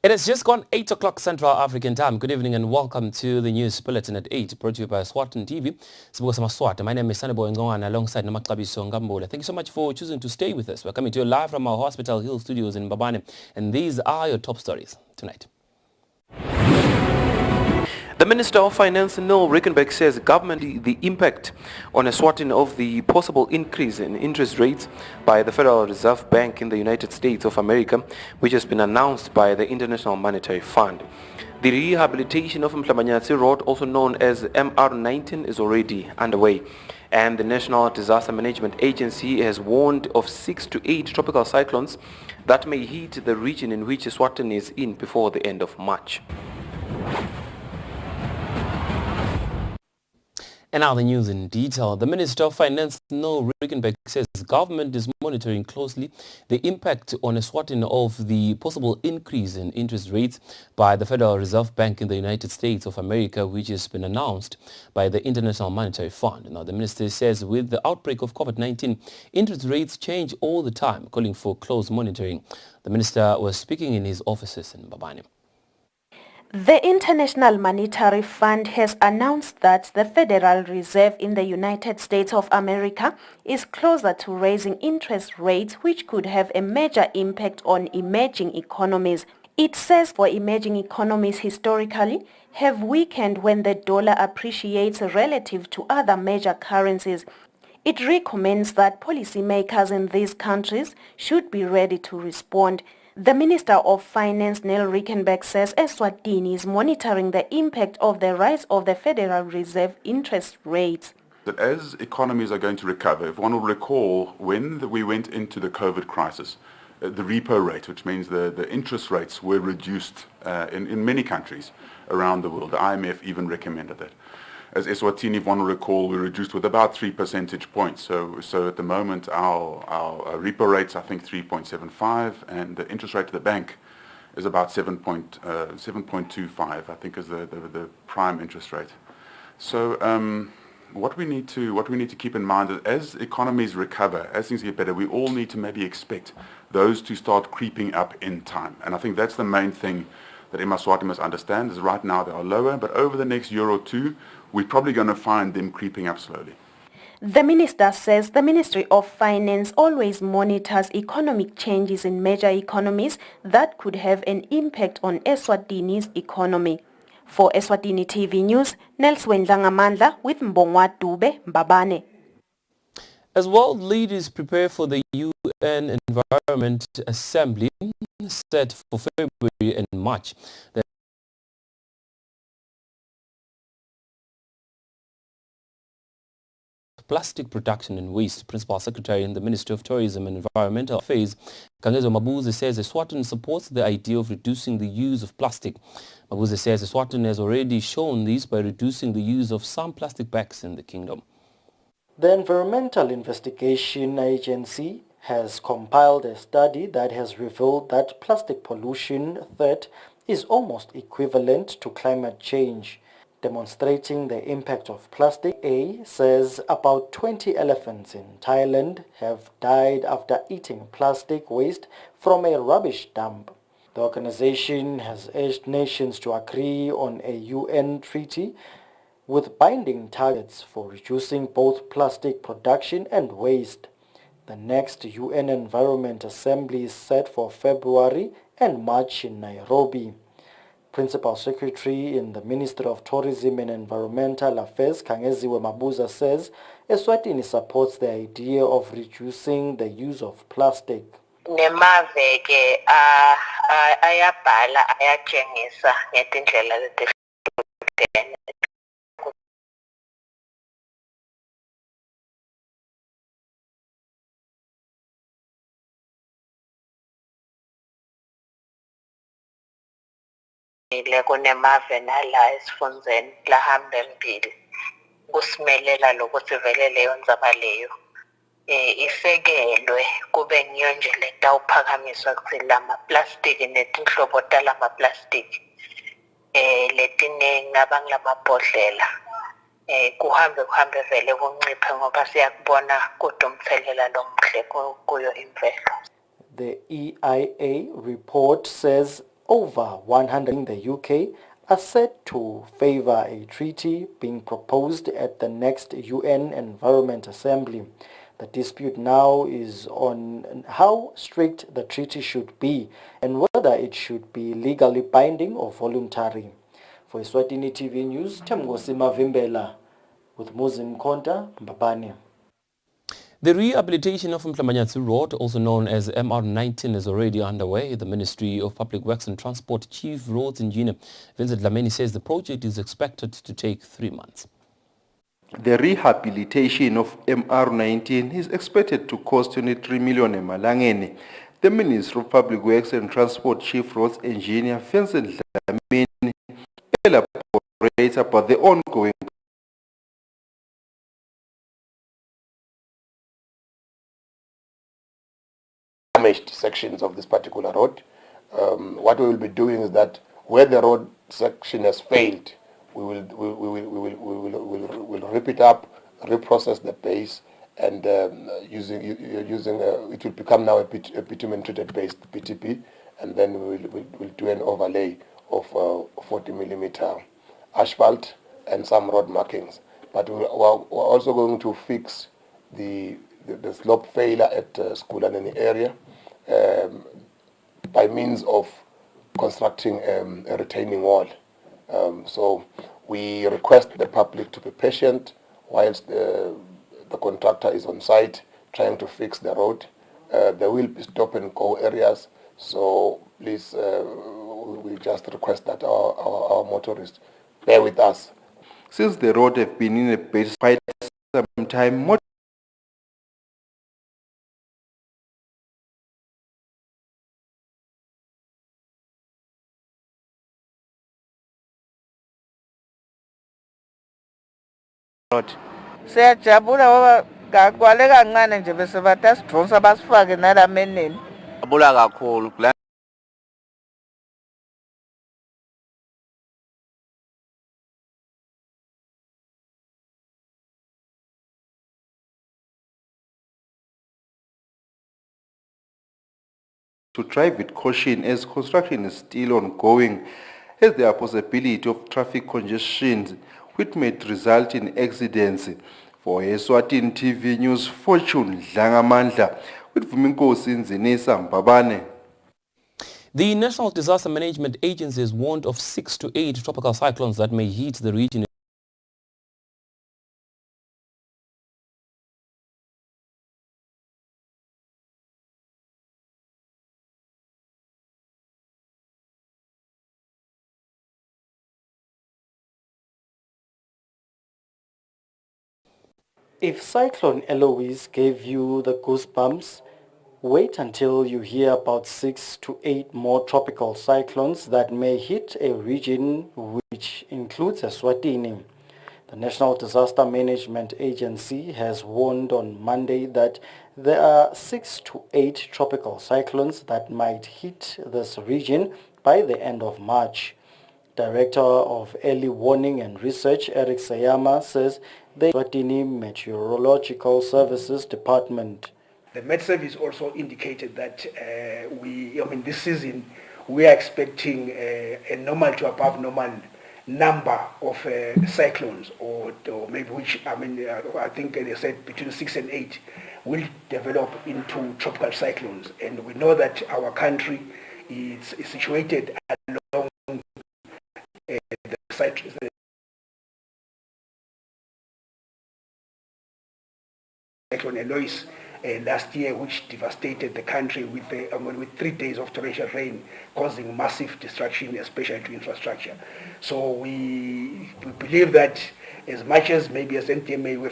It has just gone 8 o'clock Central African time. Good evening and welcome to the news bulletin at 8, brought to you by Eswatini TV. My name is Sanabo Ngoan alongside Namakabiso Ngambola. Thank you so much for choosing to stay with us. We're coming to you live from our Hospital Hill studios in Mbabane, and these are your top stories tonight. The Minister of Finance, Neil Rickenbeck, says government the impact on Eswatini of the possible increase in interest rates by the Federal Reserve Bank in the United States of America, which has been announced by the International Monetary Fund. The rehabilitation of Mhlabanyatsi Road, also known as MR19, is already underway, and the National Disaster Management Agency has warned of 6 to 8 tropical cyclones that may hit the region in which Eswatini is in before the end of March. And now the news in detail. The Minister of Finance, Neil Rickenbeck, says government is monitoring closely the impact on Eswatini of the possible increase in interest rates by the Federal Reserve Bank in the United States of America, which has been announced by the International Monetary Fund. Now, the minister says with the outbreak of COVID-19, interest rates change all the time, calling for close monitoring. The minister was speaking in his offices in Mbabane. The International Monetary Fund has announced that the Federal Reserve in the United States of America is closer to raising interest rates, which could have a major impact on emerging economies. It says for emerging economies historically have weakened when the dollar appreciates relative to other major currencies. It recommends that policymakers in these countries should be ready to respond. The Minister of Finance, Neil Rickenbeck, says Eswatini is monitoring the impact of the rise of the Federal Reserve interest rates. That as economies are going to recover, if one will recall, when we went into the COVID crisis, the repo rate, which means the interest rates were reduced in many countries around the world. The IMF even recommended that. As Eswatini, if one will recall, we reduced with about 3 percentage points. So at the moment, our repo rate's, I think, 3.75, and the interest rate of the bank is about 7.25, I think, is the prime interest rate. So what we need to keep in mind is as economies recover, as things get better, we all need to maybe expect those to start creeping up in time. And I think that's the main thing that Eswatini must understand, is right now they are lower, but over the next year or two, we're probably going to find them creeping up slowly. The minister says the Ministry of Finance always monitors economic changes in major economies that could have an impact on Eswatini's economy. For Eswatini TV News, Nelson Ngamandla with Mbongwa Dube, Mbabane. As world leaders prepare for the UN Environment Assembly set for February and March, the Plastic Production and Waste Principal Secretary in the Ministry of Tourism and Environmental Affairs, Kangezo Mabuze, says Eswatini supports the idea of reducing the use of plastic. Mabuze says Eswatini has already shown this by reducing the use of some plastic bags in the kingdom. The Environmental Investigation Agency has compiled a study that has revealed that plastic pollution threat is almost equivalent to climate change. Demonstrating the impact of plastic, A says about 20 elephants in Thailand have died after eating plastic waste from a rubbish dump. The organization has urged nations to agree on a UN treaty with binding targets for reducing both plastic production and waste. The next UN Environment Assembly is set for February and March in Nairobi. Principal Secretary in the Ministry of Tourism and Environmental Affairs, Kangeziwe Mabuza, says Eswatini supports the idea of reducing the use of plastic. Nemave ke ayabhala ayatshengisa ngetindlela letehlukene kunemave nala esifundeni lahamba embili kusimelela lokuthi vele leyo ndzaba leyo isekelwe kube ngiyo nje letawuphakamiswa kuthi lama-plastic netinhlobo talama-plastic letiningi abangilamabhodlela kuhambe vele kunciphe ngoba siyakubona kodwa umthelela lomuhle kuyo imvelo. The EIA report says over 100 in the UK are set to favor a treaty being proposed at the next UN Environment Assembly. The dispute now is on how strict the treaty should be and whether it should be legally binding or voluntary. For Eswatini TV News, Temgosi Mavimbela with Muzim Konta, Mbabane. The rehabilitation of Mtlamanyatsi Road, also known as MR19, is already underway. The Ministry of Public Works and Transport Chief Roads Engineer Vincent Lameni says the project is expected to take 3 months. The rehabilitation of MR19 is expected to cost 23 million emalangeni. The Ministry of Public Works and Transport Chief Roads Engineer Vincent Lameni elaborates about the ongoing damaged sections of this particular road. What we will be doing is that where the road section has failed, we will rip it up, reprocess the base, and it will become now a bitumen treated based BTP, and then we'll do an overlay of 40 millimeter asphalt and some road markings. But we're also going to fix the slope failure at Skulaneni area by means of constructing a retaining wall. So we request the public to be patient whilst the contractor is on site trying to fix the road. There will be stop and go areas, so please we just request that our motorists bear with us. Since the road have been in a base quite some time, Siyajabula ngoba kwale kancane nje bese batasidronsa basifake nalamenini. Jabula kakhulu. to drive with caution as construction is still ongoing, as there are possibility of traffic congestions which may result in accidents. For Eswatini TV News, Fortune Dlangamandla with Vuminkosi Nzinisa Mbabane. The National Disaster Management Agency has warned of 6 to 8 tropical cyclones that may hit the region. If Cyclone Eloise gave you the goosebumps, wait until you hear about 6 to 8 more tropical cyclones that may hit a region which includes Eswatini. The National Disaster Management Agency has warned on Monday that there are 6 to 8 tropical cyclones that might hit this region by the end of March. Director of Early Warning and Research, Eric Sayama, says the Eswatini Meteorological Services Department. The Met Service also indicated that this season we are expecting a normal to above normal number of cyclones, or maybe I think they said between 6 and 8 will develop into tropical cyclones, and we know that our country is situated along the Cyclone Eloise last year, which devastated the country with 3 days of torrential rain, causing massive destruction, especially to infrastructure. So we believe that as much as maybe as NTMA we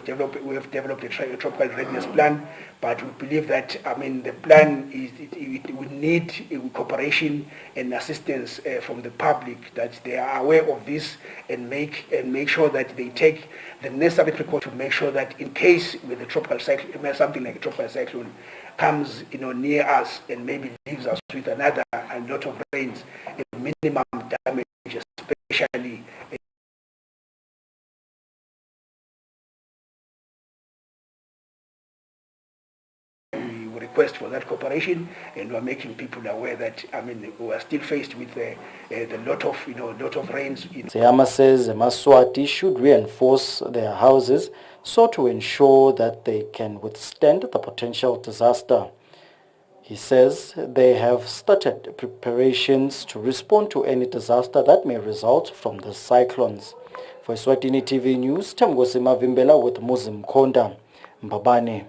have developed a tropical readiness plan, but we believe that the plan it will need cooperation and assistance from the public, that they are aware of this and make sure that they take the necessary precautions to make sure that in case with the tropical cyclone, something like a tropical cyclone comes near us and maybe leaves us with another a lot of rains, a minimum damage, especially request for that cooperation, and we're making people aware that, we are still faced with a lot of rains. Sehama says Eswatini should reinforce their houses so to ensure that they can withstand the potential disaster. He says they have started preparations to respond to any disaster that may result from the cyclones. For Eswatini TV News, Temgosi Mavimbela with Muzim Konda, Mbabane.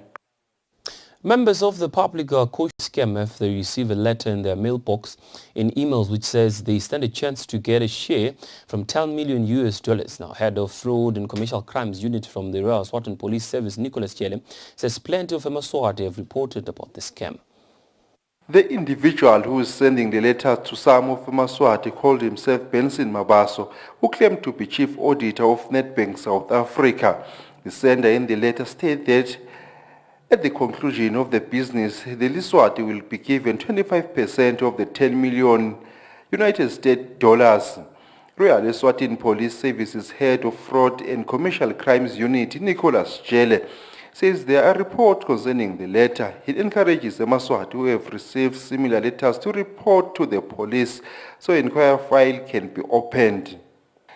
Members of the public are cautious scam if they receive a letter in their mailbox in emails which says they stand a chance to get a share from $10 million US. Now, head of fraud and commercial crimes unit from the Royal Eswatini Police Service, Nicholas Chele, says plenty of Eswatini have reported about the scam. The individual who is sending the letter to some of Eswatini called himself Benson Mabaso, who claimed to be chief auditor of Nedbank South Africa. The sender in the letter stated that at the conclusion of the business, the Eswatini will be given 25% of the $10 million United States dollars. Royal Eswatini Police Services Head of Fraud and Commercial Crimes Unit, Nicholas Chele, says there are reports concerning the letter. He encourages the Eswatini who have received similar letters to report to the police so inquiry file can be opened.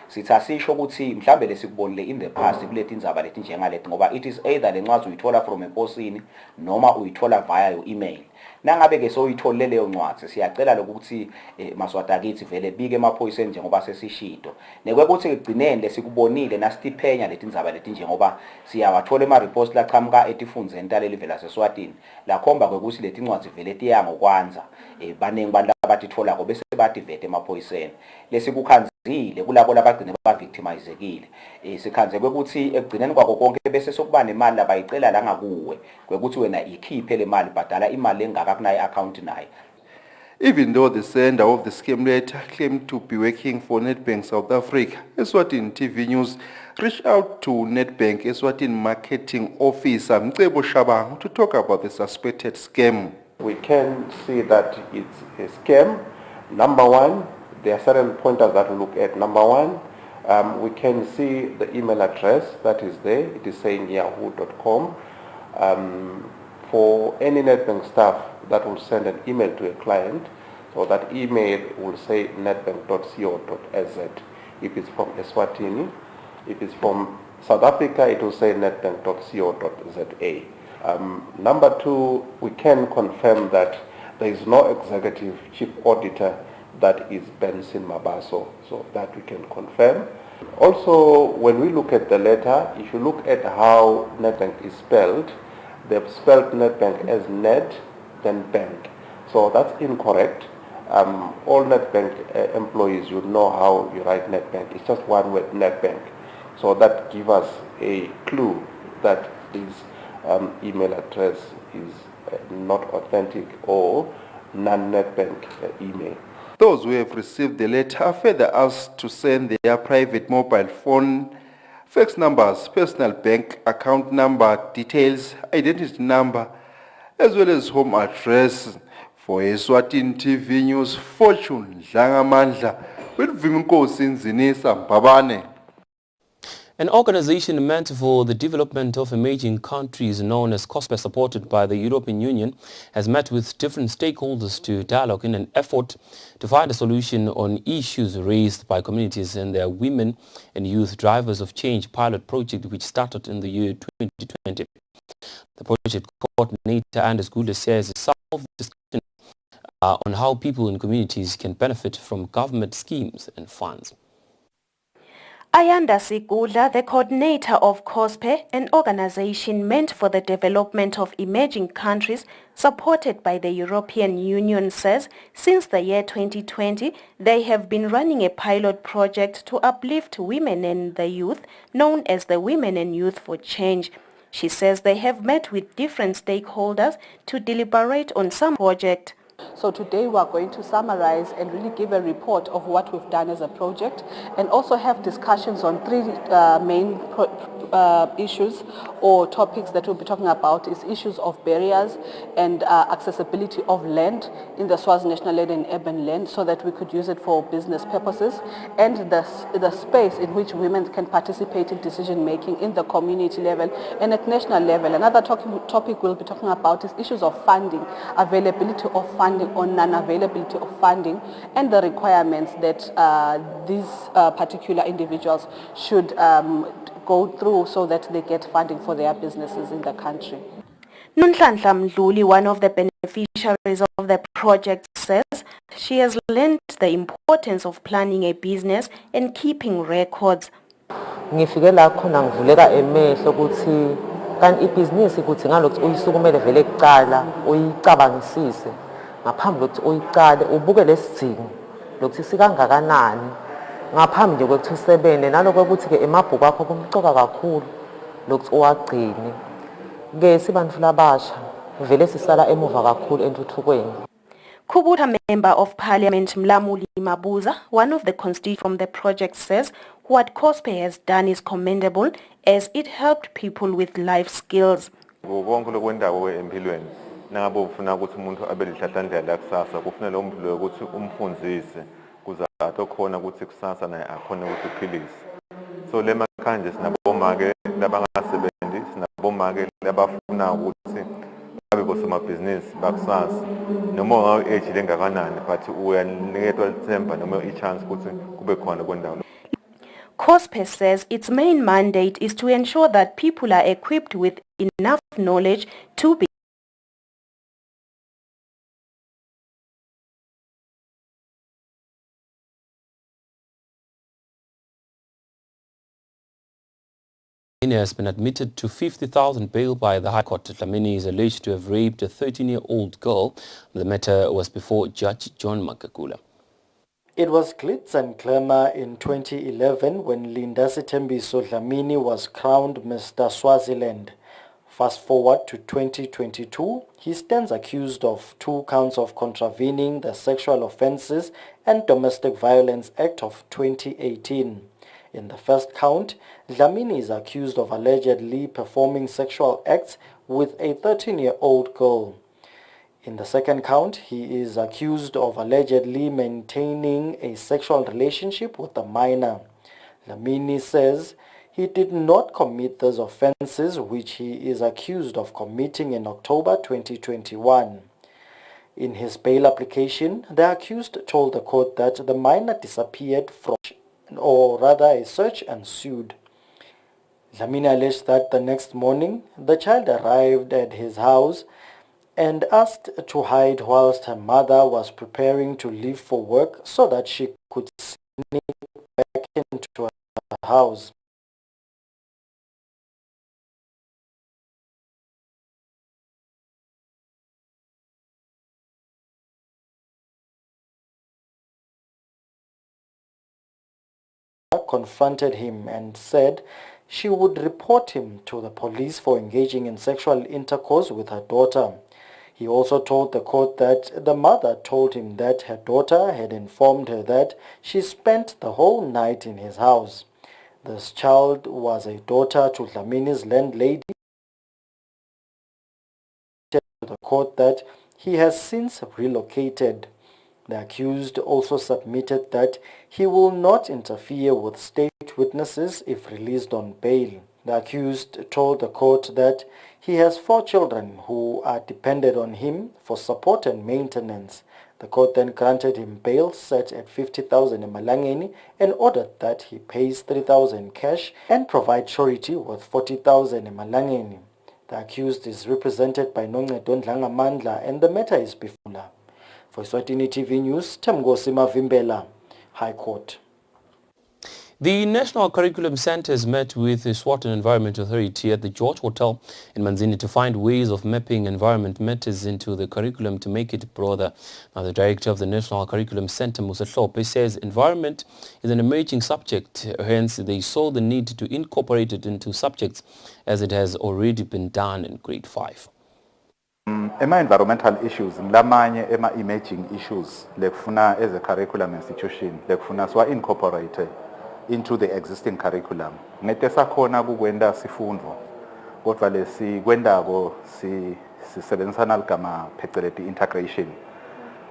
Sithasisho ukuthi mhlambe lesikubonile in the past kulethi indzaba leti njengaleti ngoba it is either lencwadi uyithola from eposini noma uyithola via your email. Nangabe ke soyitholile leyo ncwadi siyacela lokuthi Maswati akithi vele bike emaphoyiseni njengoba sesishito. Nekwekuthi egcineni lesikubonile nasitiphenya leti indzaba leti njengoba siyawathola ema reports laqhamuka etifundzeni taleli vela seSwatini lakhomba kwekuthi leti ncwadi vele tiya ngokwanza baningi bantu abatithola ko bese bativete emaphoyiseni. Lesikukhanzile kulabo labagcine bavictimizekile. Sikhanzeke ukuthi egcineni kwako konke bese sokuba nemali labayicela la ngakuwe kwekuthi wena ikhiphe le mali badala imali engaka kunayi account nayo. Even though the sender of the scam letter claimed to be working for Nedbank South Africa, Eswatini TV News reached out to Nedbank Eswatini Marketing Officer Mcebo Shabang to talk about the suspected scam. We can see that it's a scam. Number one, there are certain pointers that we look at. Number one, we can see the email address that is there. It is saying yahoo.com. For any Nedbank staff that will send an email to a client, so that email will say nedbank.co.za. If it's from Eswatini, if it's from South Africa, it will say nedbank.co.za. Number two, we can confirm that there is no executive chief auditor that is Benson Mabaso, so that we can confirm. Also, when we look at the letter, if you look at how Nedbank is spelled, they've spelled Nedbank as Ned, then Bank. So that's incorrect. All Nedbank employees, you know how you write Nedbank. It's just one word, Nedbank. So that gives us a clue that this email address is not authentic or non-Nedbank email. Those who have received the letter are further asked to send their private mobile phone, fax numbers, personal bank account number, details, identity number, as well as home address. For Eswatini TV News, Fortune Dlangamandla with Vimkosi Nzinisa Mbabane. An organization meant for the development of emerging countries known as COSPA, supported by the European Union, has met with different stakeholders to dialogue in an effort to find a solution on issues raised by communities and their women and youth drivers of change pilot project, which started in the year 2020. The project coordinator Anders Gule says some of the discussions on how people in communities can benefit from government schemes and funds. Ayanda Sigudla, the coordinator of COSPE, an organization meant for the development of emerging countries supported by the European Union, says since the year 2020, they have been running a pilot project to uplift women and the youth, known as the Women and Youth for Change. She says they have met with different stakeholders to deliberate on some project. So today we are going to summarize and really give a report of what we've done as a project and also have discussions on three main issues or topics that we'll be talking about is issues of barriers and accessibility of land in the Swazi National Land and Urban Land so that we could use it for business purposes, and the space in which women can participate in decision making in the community level and at national level. Another topic we'll be talking about is issues of funding, availability of funding or non-availability of funding, and the requirements that these particular individuals should go through so that they get funding for their businesses in the country. Nunhlanhla Mdluli, one of the beneficiaries of the project, says she has learned the importance of planning a business and keeping records. Ngifike la khona ngivuleka emehlo ukuthi kanti ibhizinisi ukuthi ngalokuthi uyisukumele vele kuqala uyicabangisise ngaphambi lokuthi uyiqale ubuke lesidingo lokuthi sikangakanani ngaphambi nje kokuthi usebenze naloko ukuthi ke emabhuku akho kumcoka kakhulu lokuthi uwagcine ke sibantu labasha vele sisala emuva kakhulu entuthukweni. Kubutha Member of Parliament Mlamuli Mabuza, one of the constituents from the project, says what COSPE has done is commendable as it helped people with life skills. Konke lokwendawo empilweni nangabe ufuna ukuthi umuntu abe lihlahlandlela kusasa kufuna lo muntu lo ukuthi umfundzise kuze atokhona ukuthi kusasa naye akhona ukuthi uphilise. So lemakhanje sinaboma ke labangasebenzi sinaboma ke labafuna ukuthi babe bosomabhizinisi bakusasa noma ngawo age lengakanani but uyaniketwa ithemba noma ichance ukuthi kube khona kwendawo. COSPE says its main mandate is to ensure that people are equipped with enough knowledge to be has been admitted to 50,000 bail by the High Court. Dlamini is alleged to have raped a 13-year-old girl. The matter was before Judge John Makakula. It was glitz and glamour in 2011 when Linda Sitembiso Dlamini was crowned Mr. Swaziland. Fast forward to 2022, he stands accused of 2 counts of contravening the Sexual Offences and Domestic Violence Act of 2018. In the first count, Dlamini is accused of allegedly performing sexual acts with a 13-year-old girl. In the second count, he is accused of allegedly maintaining a sexual relationship with a minor. Dlamini says he did not commit those offences which he is accused of committing in October 2021. In his bail application, the accused told the court that the minor disappeared from, or rather a search ensued. Dlamini alleged that the next morning, the child arrived at his house and asked to hide whilst her mother was preparing to leave for work so that she could sneak back into her house. Confronted him and said she would report him to the police for engaging in sexual intercourse with her daughter. He also told the court that the mother told him that her daughter had informed her that she spent the whole night in his house. This child was a daughter to Dlamini's landlady. To the court that he has since relocated. The accused also submitted that he will not interfere with state witnesses if released on bail. The accused told the court that he has 4 children who are dependent on him for support and maintenance. The court then granted him bail set at 50,000 emalangeni and ordered that he pays 3,000 cash and provide surety worth 40,000 emalangeni. The accused is represented by Noncedo Ndlangamandla and the matter is before. For Eswatini TV News, Temgosi Mavimbela, High Court. The National Curriculum Center has met with the Eswatini Environment Authority at the George Hotel in Manzini to find ways of mapping environment matters into the curriculum to make it broader. Now, the director of the National Curriculum Center, Musa Hlope, says environment is an emerging subject, hence they saw the need to incorporate it into subjects as it has already been done in grade 5. Environmental issues lamanye emerging issues lekufuna as a curriculum institution lekufuna siwa incorporate into the existing curriculum. Ngete sakhona kukwenda sifundo kodwa lesikwendako sisebenzisana ligama phecelezi integration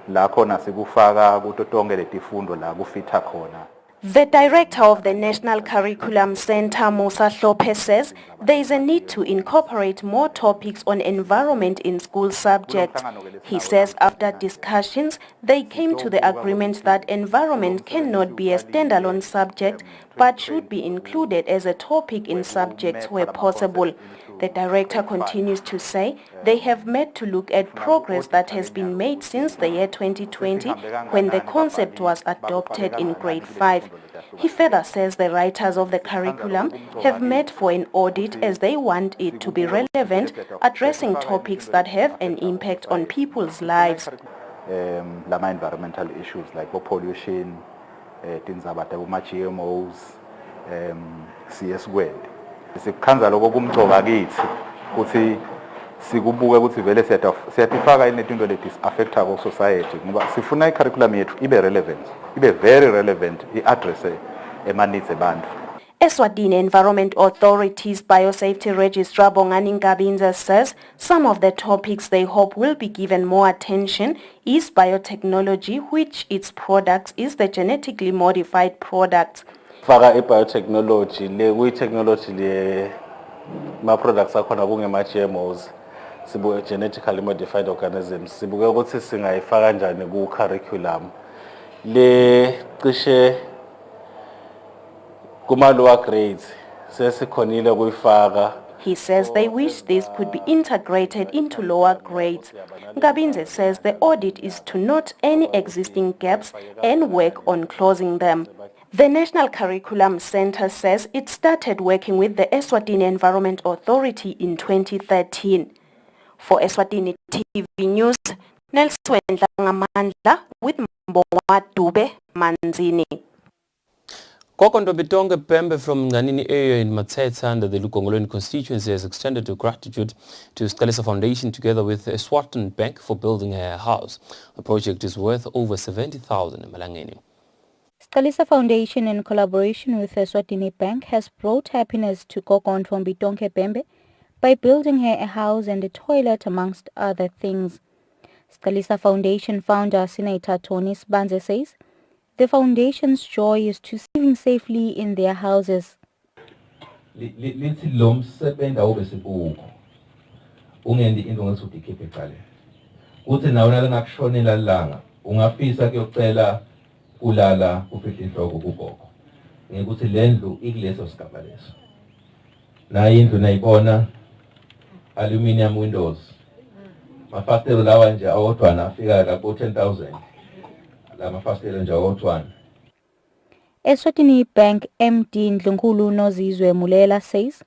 la khona sikufaka kuto tonke letifundo la kufitha khona. The director of the National Curriculum Center, Musa Hlope, says there is a need to incorporate more topics on environment in school subjects. He says after discussions, they came to the agreement that environment cannot be a standalone subject, but should be included as a topic in subjects where possible. The director continues to say they have met to look at progress that has been made since the year 2020 when the concept was adopted in grade 5. He further says the writers of the curriculum have met for an audit as they want it to be relevant, addressing topics that have an impact on people's lives. Lama environmental issues like pollution, tinzabata GMOs, CS-World. Sikukhanza lokho kumgcoka kithi ukuthi sikubuke ukuthi vele siyatifaka inetinto leti affecta ku society ngoba sifuna i-curriculum yethu ibe relevant, ibe very relevant, i-address ema-needs ebantu. Eswatini Environment Authority's Biosafety Registrar Bongani Ngabinza says some of the topics they hope will be given more attention is biotechnology, which its products is the genetically modified products. Faka biotechnology le technology le ma products akhona kungema GMOs sibuke genetically modified organisms sibuke ukuthi singayifaka kanjani ku curriculum le cishe kuma lower grades sesikhonile kuyifaka. He says they wish this could be integrated into lower grades. Ngabinze says the audit is to note any existing gaps and work on closing them. The National Curriculum Center says it started working with the Eswatini Environment Authority in 2013. For Eswatini TV News, Nelson Ngamandla with Mbonga Dube Manzini. Kokondo Bitonga Pembe from Nganini area in Mateta under the Lukongolweni constituency has extended her gratitude to Scalisa Foundation together with Eswatini Bank for building her house. The project is worth over 70,000 Malangeni. Scalisa Foundation, in collaboration with Eswatini Bank, has brought happiness to Kokondo from Bitonga Pembe by building her a house and a toilet, amongst other things. Scalisa Foundation founder Senator Tony Sbanze says the foundation's joy is to see living safely in their houses. Lithi lo msebenzi awubesibukho ungendi into ngesuthi ikhiphe eqale uthi nawe nalengakushonela langa ungafisa kuyocela ulala ufihla inhloko kugogo ngekuthi lendlu ikuleso sigaba leso nayi indlu nayibona aluminium windows mafastelo lawa nje awodwana afika la ku 10,000 la mafastelo nje awodwana. Eswatini Bank MD Ndlunkulu Nozizwe Mulela says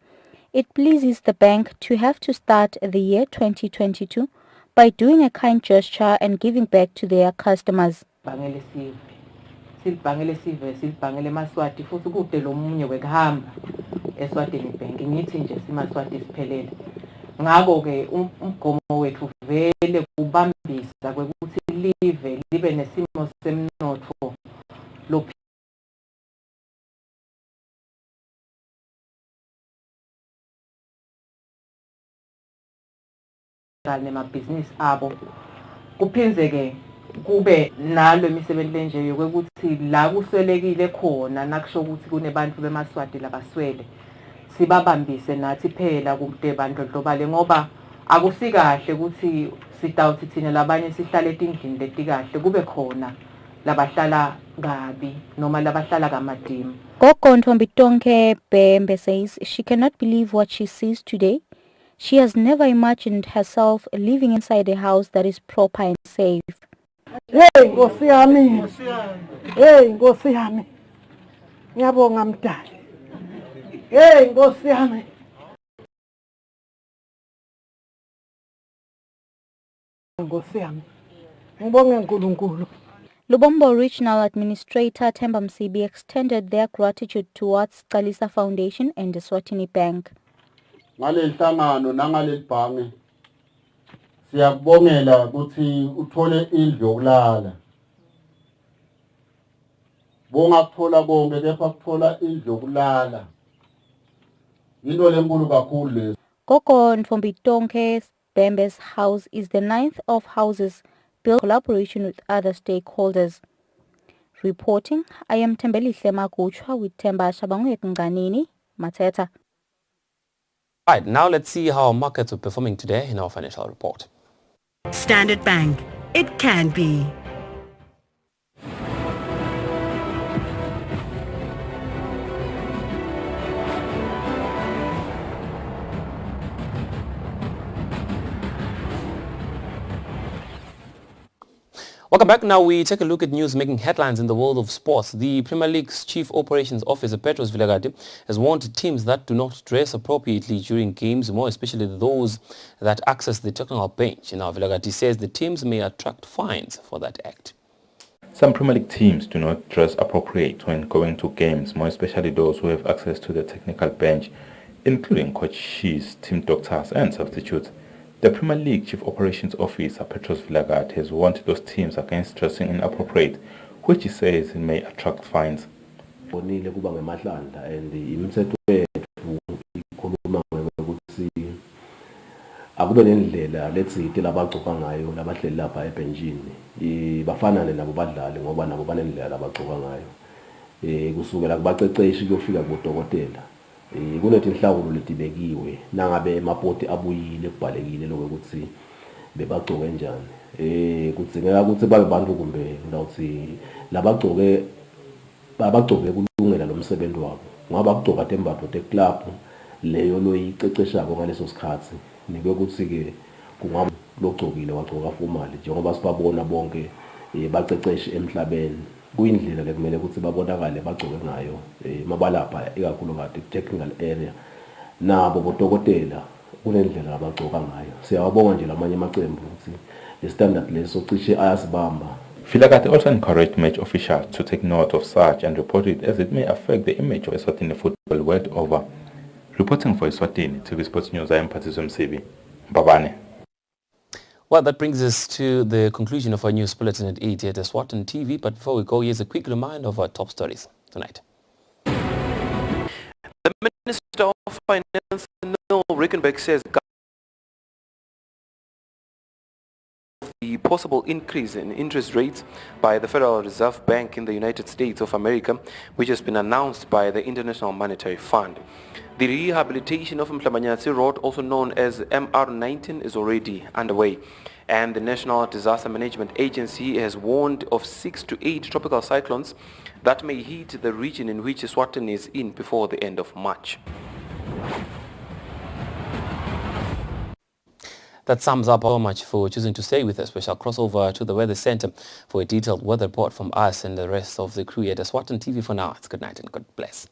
it pleases the bank to have to start the year 2022 by doing a kind gesture and giving back to their customers. Silibhangele sive silibhangele eMaswati futhi kude lo munye wekuhamba eSwatini Bank ngithi nje siMaswati siphelele ngako ke umgomo wethu vele kubambisa kwekuthi live libe nesimo semnotho lo nemabhizinisi abo kuphinzeke kube nalo imisebenzi nje yokuthi la kuswelekile khona nakusho ukuthi kunebantu beMaswati labaswele sibabambise nathi phela kude bandlondlobale ngoba akusikahle ukuthi sidawuthi thina labanye sihlale etindlini letikahle kube khona labahlala kabi noma labahlala kamadima. Kokondo Bitonga Pembe says she cannot believe what she sees today. She has never imagined herself living inside a house that is proper and safe. Hey, Nkosi yami. Hey, Nkosi yami. Ngiyabonga mdali. Hey, Nkosi yami. Nkosi yami. Ngibonge uNkulunkulu. Lubombo Regional Administrator Themba Msibi extended their gratitude towards Scalisa Foundation and the Eswatini Bank. Ngalelihlangano nangalelibhange siyakubongela ukuthi uthole indlu yokulala Bongakuthola konke kepha kuthola indlu yokulala. Into lenkulu kakhulu lezi. Kokon from Bitonke Bembe's house is the ninth of houses built in collaboration with other stakeholders. Reporting, I am Tembelihle Makuchwa with Temba Shabangwe Mateta. Right, now let's see how markets are performing today in our financial report. Standard Bank. It can be. Welcome back. Now we take a look at news making headlines in the world of sports. The Premier League's Chief Operations Officer, Petros Vilagati, has warned teams that do not dress appropriately during games, more especially those that access the technical bench. Now Vilagati says the teams may attract fines for that act. Some Premier League teams do not dress appropriate when going to games, more especially those who have access to the technical bench, including coaches, team doctors and substitutes. The Premier League Chief Operations Officer, Petros Vilagati, has warned those teams against dressing inappropriate, which he says may attract fines. Bonile kuba ngemahlandla and imithetho yethu ikhuluma ngokuthi akube nendlela lethi labagcoka ngayo labahleli lapha ebenchini bafanane nabo badlali ngoba nabo banendlela labagcoka ngayo kusukela kubaceceshi kuyofika kubodokotela kunethi inhlawulo letibekiwe nangabe emapoti abuyile kubhalekile lokho ukuthi bebagcoke njani kudzingeka ukuthi babe bantu kumbe ngawuthi labagcoke babagcoke kulungela lo msebenzi wabo ngoba bagcoka tembatho te-club leyo loyiceceshako ngaleso sikhathi nikwe ukuthi ke kungaba logcokile wagcoka formal njengoba sibabona bonke baceceshi emhlabeni kuyindlela lekumele ukuthi babonakale bagcoke ngayo mabalapha ikakhulu kade technical area nabo bodokotela kunendlela abagcoka ngayo siyabonga nje lamanye amaqembu ukuthi le standard leso cishe ayasibamba. Vilagati also encouraged match officials to take note of such and report it as it may affect the image of Eswatini football world over. Reporting for Eswatini TV Sports News, I am Patricio Msibi. Babane. Well, that brings us to the conclusion of our news bulletin at 8 here at Eswatini TV. But before we go, here's a quick reminder of our top stories tonight. The Minister of Finance, Neil Rickenbeck, says the possible increase in interest rates by the Federal Reserve Bank in the United States of America, which has been announced by the International Monetary Fund. The rehabilitation of Mhlamanyatsi Road, also known as MR19, is already underway, and the National Disaster Management Agency has warned of 6 to 8 tropical cyclones that may hit the region in which Eswatini is in before the end of March. That sums up so much for choosing to stay with us. We shall cross over to the Weather Center for a detailed weather report from us and the rest of the crew at Eswatini TV. For now, it's good night and God bless.